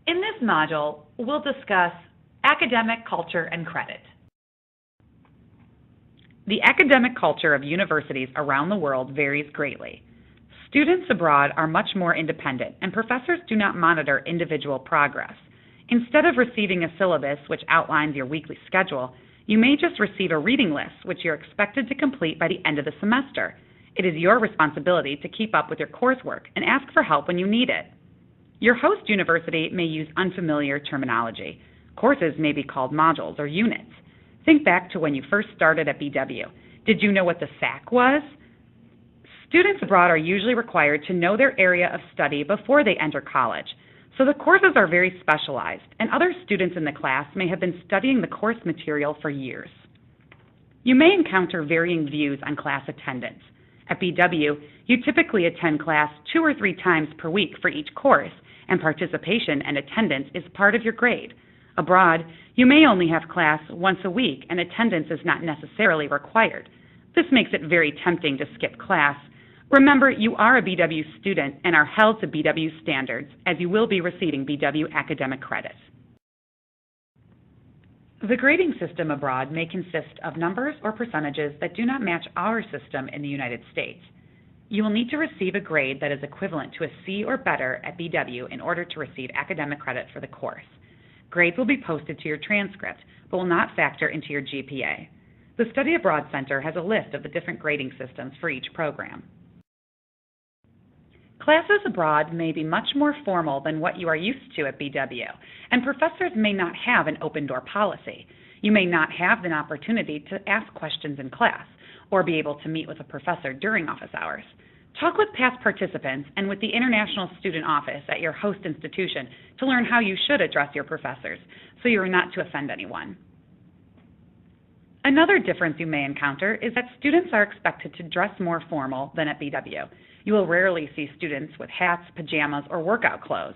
In this module, we'll discuss academic culture and credit. The academic culture of universities around the world varies greatly. Students abroad are much more independent, and professors do not monitor individual progress. Instead of receiving a syllabus which outlines your weekly schedule, you may just receive a reading list which you're expected to complete by the end of the semester. It is your responsibility to keep up with your coursework and ask for help when you need it. Your host university may use unfamiliar terminology. Courses may be called modules or units. Think back to when you first started at BW. Did you know what the SAC was? Students abroad are usually required to know their area of study before they enter college, so the courses are very specialized, and other students in the class may have been studying the course material for years. You may encounter varying views on class attendance. At BW, you typically attend class 2 or 3 times per week for each course, and participation and attendance is part of your grade. Abroad, you may only have class once a week, and attendance is not necessarily required. This makes it very tempting to skip class. Remember, you are a BW student and are held to BW standards, as you will be receiving BW academic credits. The grading system abroad may consist of numbers or percentages that do not match our system in the United States. You will need to receive a grade that is equivalent to a C or better at BW in order to receive academic credit for the course. Grades will be posted to your transcript, but will not factor into your GPA. The Study Abroad Center has a list of the different grading systems for each program. Classes abroad may be much more formal than what you are used to at BW, and professors may not have an open-door policy. You may not have an opportunity to ask questions in class or be able to meet with a professor during office hours. Talk with past participants and with the International Student Office at your host institution to learn how you should address your professors so you are not to offend anyone. Another difference you may encounter is that students are expected to dress more formal than at BW. You will rarely see students with hats, pajamas, or workout clothes.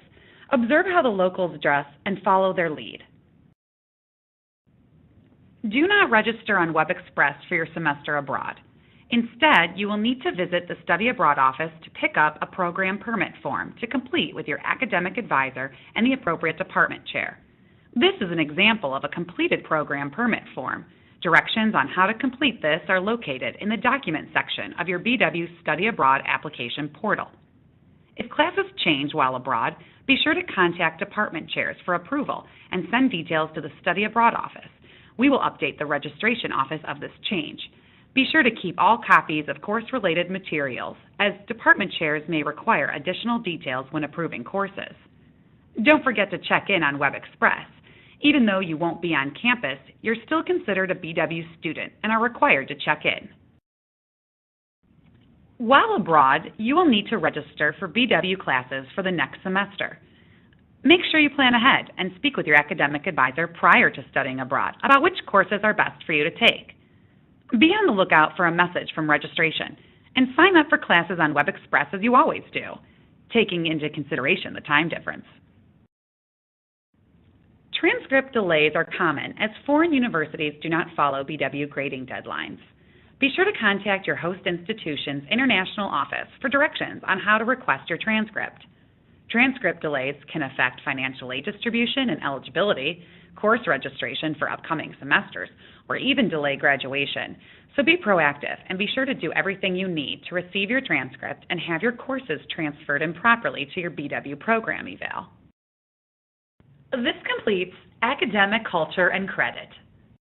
Observe how the locals dress and follow their lead. Do not register on WebExpress for your semester abroad. Instead, you will need to visit the Study Abroad office to pick up a program permit form to complete with your academic advisor and the appropriate department chair. This is an example of a completed program permit form. Directions on how to complete this are located in the Document section of your BW Study Abroad application portal. If classes change while abroad, be sure to contact department chairs for approval and send details to the Study Abroad office. We will update the registration office of this change. Be sure to keep all copies of course-related materials, as department chairs may require additional details when approving courses. Don't forget to check in on WebExpress. Even though you won't be on campus, you're still considered a BW student and are required to check in. While abroad, you will need to register for BW classes for the next semester. Make sure you plan ahead and speak with your academic advisor prior to studying abroad about which courses are best for you to take. Be on the lookout for a message from registration and sign up for classes on WebExpress as you always do, taking into consideration the time difference. Transcript delays are common as foreign universities do not follow BW grading deadlines. Be sure to contact your host institution's international office for directions on how to request your transcript. Transcript delays can affect financial aid distribution and eligibility, course registration for upcoming semesters, or even delay graduation. So be proactive and be sure to do everything you need to receive your transcript and have your courses transferred improperly to your BW program eval. This completes academic culture and credit.